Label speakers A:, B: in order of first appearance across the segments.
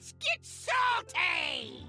A: Let's get salty!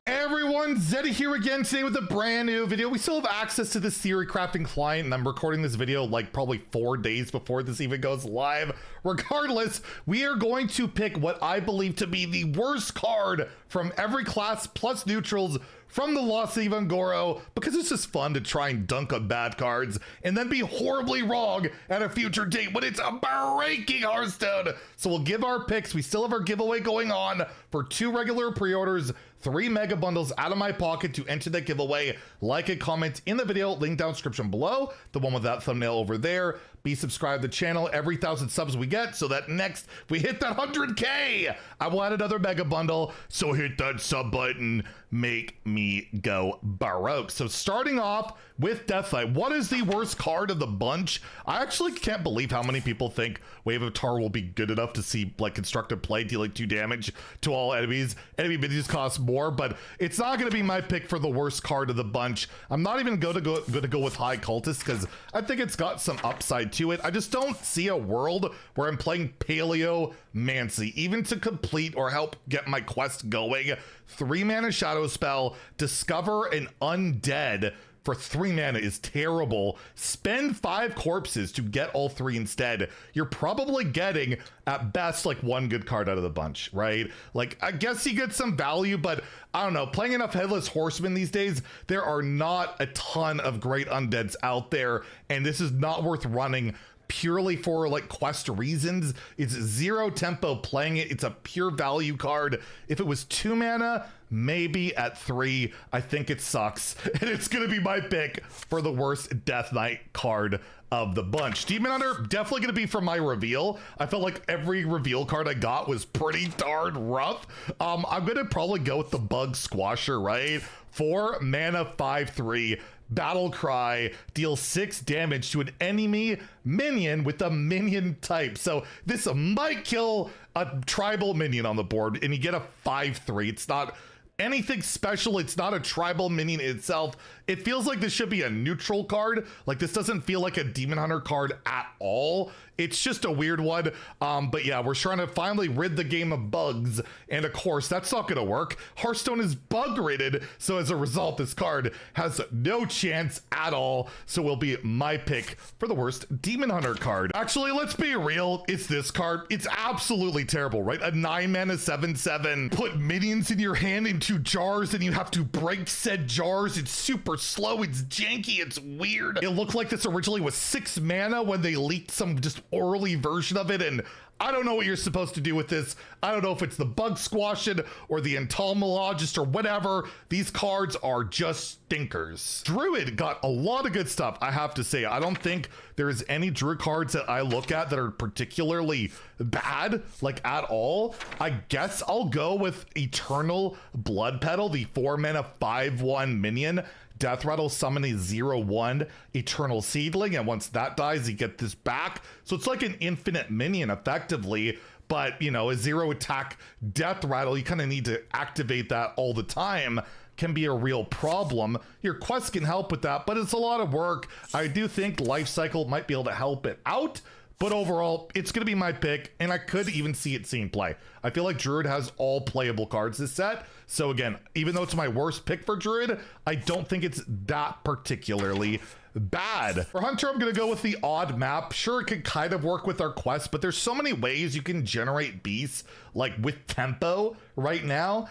B: Hey everyone, Zeddy here again today with a brand new video. We still have access to this theory crafting client, and I'm recording this video like probably 4 days before this even goes live. Regardless, we are going to pick what I believe to be the worst card from every class plus neutrals from the Lost City of Un'Goro, because it's just fun to try and dunk on bad cards and then be horribly wrong at a future date when it's a breaking Hearthstone. So we'll give our picks. We still have our giveaway going on for 2 regular pre-orders, 3 mega bundles out of my pocket to enter the giveaway. Like and comment in the video, link down description below, the one with that thumbnail over there. Be subscribed to the channel every 1,000 subs we get, so that next we hit that 100K, I will add another mega bundle. So hit that sub button, make me go baroque. So starting off with Deathlight, what is the worst card of the bunch? I actually can't believe how many people think Wave of Tar will be good enough to see like constructive play, dealing 2 damage to all enemies. Enemy minions cost more, but it's not going to be my pick for the worst card of the bunch. I'm not even going to go with High Cultist because I think it's got some upside to it. I just don't see a world where I'm playing Paleo Mancy, even to complete or help get my quest going. 3 mana shadow spell, discover an undead for 3 mana is terrible. Spend 5 corpses to get all 3 instead. You're probably getting at best like 1 good card out of the bunch, right? Like, I guess you get some value, but I don't know, playing enough Headless Horsemen these days, there are not a ton of great undeads out there, and this is not worth running purely for like quest reasons. It's 0 tempo playing it. It's a pure value card. If it was 2 mana, maybe. At 3, I think it sucks. And it's gonna be my pick for the worst Death Knight card of the bunch. Demon Hunter, definitely gonna be for my reveal. I felt like every reveal card I got was pretty darn rough. I'm gonna probably go with the Bug Squasher, right? 4 mana, 5/3. Battle Cry, deal 6 damage to an enemy minion with a minion type. So this might kill a tribal minion on the board, and you get a 5/3. It's not anything special. It's not a tribal minion itself. It feels like this should be a neutral card. Like, this doesn't feel like a Demon Hunter card at all. It's just a weird one. But yeah, we're trying to finally rid the game of bugs. And of course, that's not gonna work. Hearthstone is bug ridded. So as a result, this card has no chance at all. So will be my pick for the worst Demon Hunter card. Actually, let's be real. It's this card. It's absolutely terrible, right? A 9 mana 7/7. Put minions in your hand into jars and you have to break said jars. It's super slow. It's janky. It's weird. It looked like this originally was 6 mana when they leaked some just early version of it, and I don't know what you're supposed to do with this. I don't know if it's the Bug Squashing or the Entomologist or whatever. These cards are just stinkers. Druid got a lot of good stuff, I have to say. I don't think there's any Druid cards that I look at that are particularly bad, like at all. I guess I'll go with Eternal Blood Petal, the 4 mana 5/1 minion. Death Rattle, summon a 0/1 Eternal Seedling, and once that dies, you get this back. So it's like an infinite minion, effectively, but, you know, a 0 attack Death Rattle, you kind of need to activate that all the time. Can be a real problem. Your quest can help with that, but it's a lot of work. I do think Life Cycle might be able to help it out, but overall, it's going to be my pick, and I could even see it seeing play. I feel like Druid has all playable cards this set. So again, even though it's my worst pick for Druid, I don't think it's that particularly bad. For Hunter, I'm going to go with the odd map. Sure, it could kind of work with our quest, but there's so many ways you can generate beasts, like with tempo right now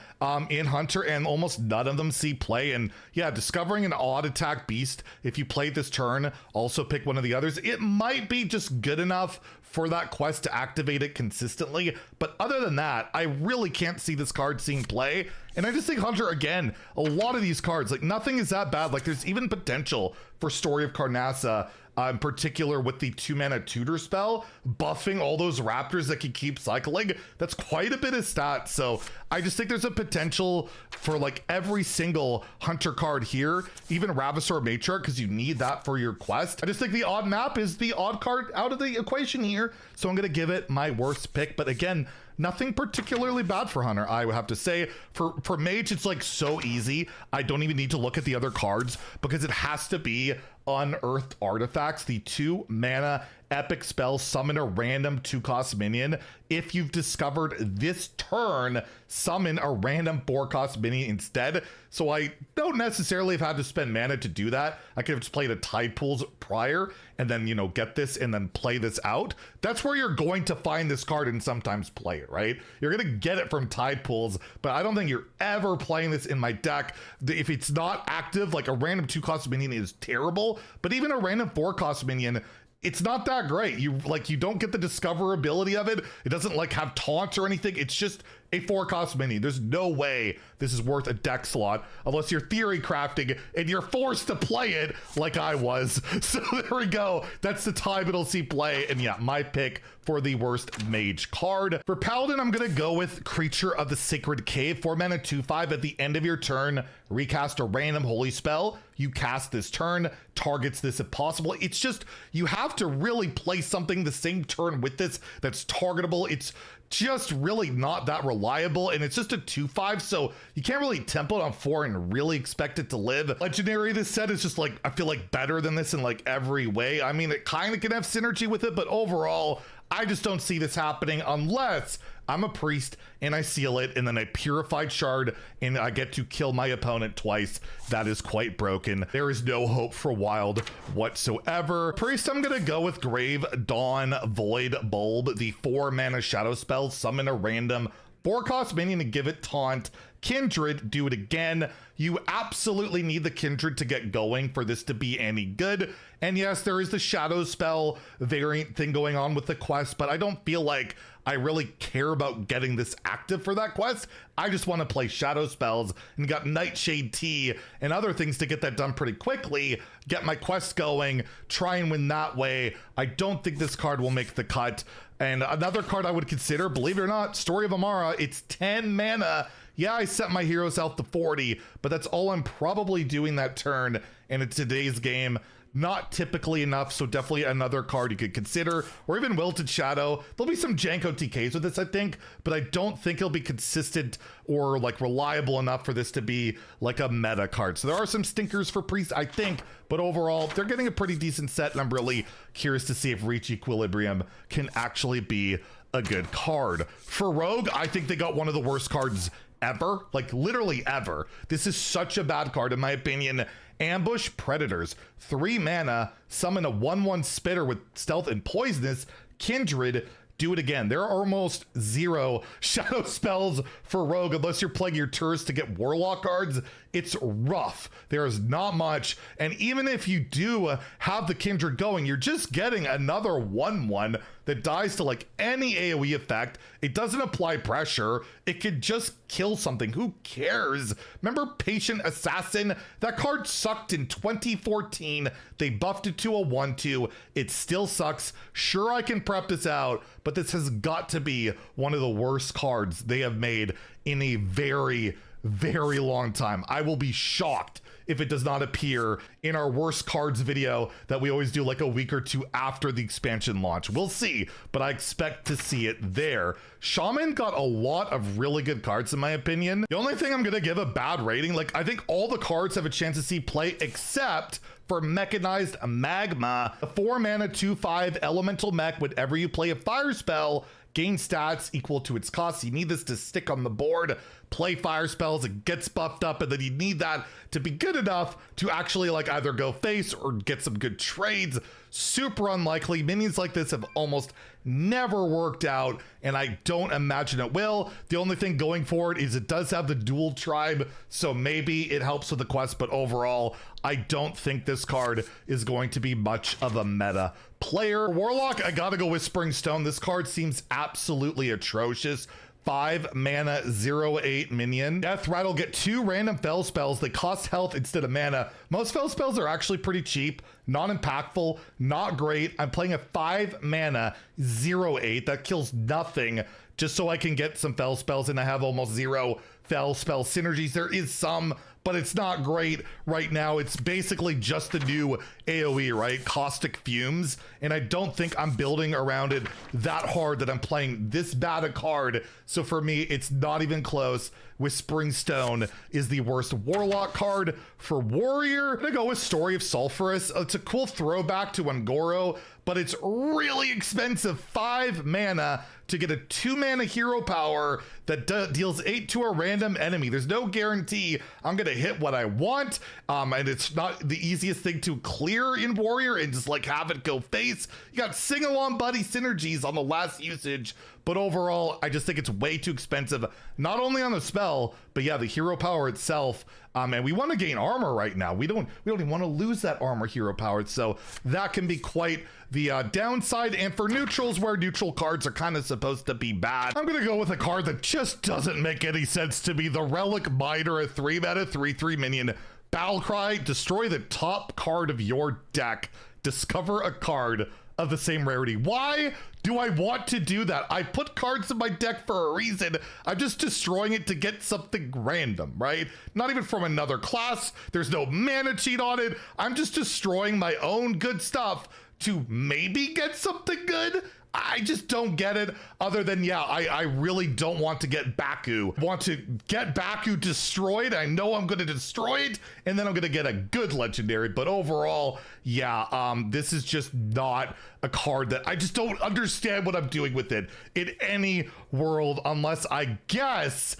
B: in Hunter, and almost none of them see play. And yeah, discovering an odd attack beast, if you play this turn, also pick one of the others, it might be just good enough for that quest to activate it consistently. But other than that, I really can't see this card seeing play. And I just think Hunter, again, a lot of these cards, like nothing is that bad. Like there's even potential for Story of Karnassa, in particular with the 2 mana tutor spell, buffing all those raptors that can keep cycling. That's quite a bit of stats. So I just think there's a potential for like every single Hunter card here, even Ravasor Matriarch, because you need that for your quest. I just think the odd map is the odd card out of the equation here. So I'm gonna give it my worst pick. But again, nothing particularly bad for Hunter, I would have to say. For Mage, it's like so easy. I don't even need to look at the other cards because it has to be Unearthed Artifacts, the 2 mana epic spell, summon a random 2-cost minion. If you've discovered this turn, summon a random 4-cost minion instead. So I don't necessarily have had to spend mana to do that. I could have just played a Tide Pools prior and then, you know, get this and then play this out. That's where you're going to find this card and sometimes play it, right? You're going to get it from Tide Pools, but I don't think you're ever playing this in my deck. If it's not active, like a random 2-cost minion is terrible, but even a random 4-cost minion, it's not that great. You don't get the discoverability of it. It doesn't like have taunts or anything. It's just a 4-cost minion. There's no way this is worth a deck slot unless you're theory crafting and you're forced to play it like I was. So there we go. That's the time it'll see play. And yeah, my pick for the worst mage card. For Paladin, I'm gonna go with Creature of the Sacred Cave. 4 mana 2/5. At the end of your turn, recast a random holy spell. You cast this turn, targets this if possible. It's just, you have to really play something the same turn with this that's targetable. It's just really not that reliable, and it's just a 2/5, so you can't really tempo it on 4 and really expect it to live. Legendary, this set is just like, I feel like better than this in like every way. I mean, it kind of can have synergy with it, but overall, I just don't see this happening unless I'm a priest and I seal it and then I purified shard and I get to kill my opponent twice. That is quite broken. There is no hope for Wild whatsoever. Priest, I'm gonna go with Grave Dawn Void Bulb, the 4 mana shadow spell. Summon a random 4-cost minion to give it taunt. Kindred, do it again. You absolutely need the Kindred to get going for this to be any good. And yes, there is the shadow spell variant thing going on with the quest, but I don't feel like I really care about getting this active for that quest. I just want to play shadow spells and got Nightshade Tea and other things to get that done pretty quickly, get my quest going, try and win that way. I don't think this card will make the cut. And another card I would consider, believe it or not, Story of Amara. It's 10 mana. Yeah, I set my hero's health to 40, but that's all I'm probably doing that turn. And in today's game, not typically enough, so definitely another card you could consider, or even Wilted Shadow. There'll be some Janko TKs with this, I think, but I don't think it'll be consistent or like reliable enough for this to be like a meta card. So there are some stinkers for Priest, I think, but overall, they're getting a pretty decent set, and I'm really curious to see if Reach Equilibrium can actually be a good card. For Rogue, I think they got one of the worst cards ever, like literally ever. This is such a bad card in my opinion. Ambush Predators, 3 mana, summon a 1/1 spitter with stealth and poisonous. Kindred, do it again. There are almost 0 shadow spells for Rogue unless you're playing your tours to get Warlock cards. It's rough. There is not much. And even if you do have the Kindred going, you're just getting another 1/1 that dies to like any AoE effect. It doesn't apply pressure. It could just kill something. Who cares? Remember Patient Assassin? That card sucked in 2014. They buffed it to a 1/2. It still sucks. Sure, I can prep this out, but this has got to be one of the worst cards they have made in a very, very long time. I will be shocked if it does not appear in our worst cards video that we always do like a week or 2 after the expansion launch. We'll see, but I expect to see it there. Shaman got a lot of really good cards in my opinion. The only thing I'm gonna give a bad rating, like I think all the cards have a chance to see play except for Mechanized Magma. The 4 mana 2/5 elemental mech, whenever you play a fire spell, gain stats equal to its cost. You need this to stick on the board, play fire spells, it gets buffed up, and then you need that to be good enough to actually like either go face or get some good trades. Super unlikely. Minions like this have almost never worked out, and I don't imagine it will. The only thing going for it is it does have the dual tribe, so maybe it helps with the quest, but overall, I don't think this card is going to be much of a meta player. Warlock, I gotta go Whispering Stone. This card seems absolutely atrocious. 5 mana 0/8 minion. Death Rattle, get 2 random fell spells. They cost health instead of mana. Most fell spells are actually pretty cheap, not impactful, not great. I'm playing a 5 mana 0/8 that kills nothing just so I can get some fell spells, and I have almost 0 Fel spell synergies. There is some, but it's not great right now. It's basically just the new AoE, right? Caustic Fumes. And I don't think I'm building around it that hard that I'm playing this bad a card. So for me, it's not even close. Whispering Stone is the worst Warlock card. For Warrior, I'm gonna go with Story of Sulphurous. It's a cool throwback to Ungoro, but it's really expensive. 5 mana to get a 2 mana hero power that deals 8 to a random enemy. There's no guarantee I'm gonna hit what I want, and it's not the easiest thing to clear in Warrior and just like have it go face. You got Sing Along Buddy synergies on the last usage, but overall, I just think it's way too expensive, not only on the spell, but yeah, the hero power itself. And we want to gain armor right now. We don't even want to lose that armor hero power. So that can be quite the downside. And for neutrals, where neutral cards are kind of supposed to be bad, I'm going to go with a card that just doesn't make any sense to me. The Relic Miner, a 3 mana 3/3 minion. Battle Cry, destroy the top card of your deck. Discover a card of the same rarity. Why do I want to do that? I put cards in my deck for a reason. I'm just destroying it to get something random, right? Not even from another class. There's no mana cheat on it. I'm just destroying my own good stuff to maybe get something good. I just don't get it, other than, yeah, I really don't want to get Baku. I want to get Baku destroyed. I know I'm going to destroy it, and then I'm going to get a good legendary. But overall, yeah, this is just not a card that I just don't understand what I'm doing with it in any world, unless I guess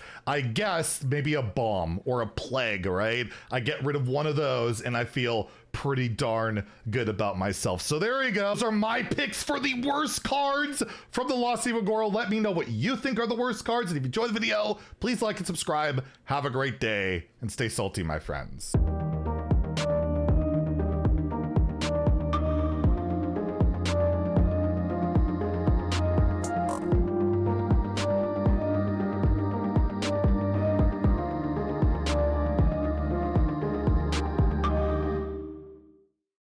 B: maybe a bomb or a plague, right? I get rid of one of those, and I feel pretty darn good about myself. So there you go. Those are my picks for the worst cards from the Lost Eve of Goro. Let me know what you think are the worst cards. And if you enjoyed the video, please like and subscribe. Have a great day and stay salty, my friends.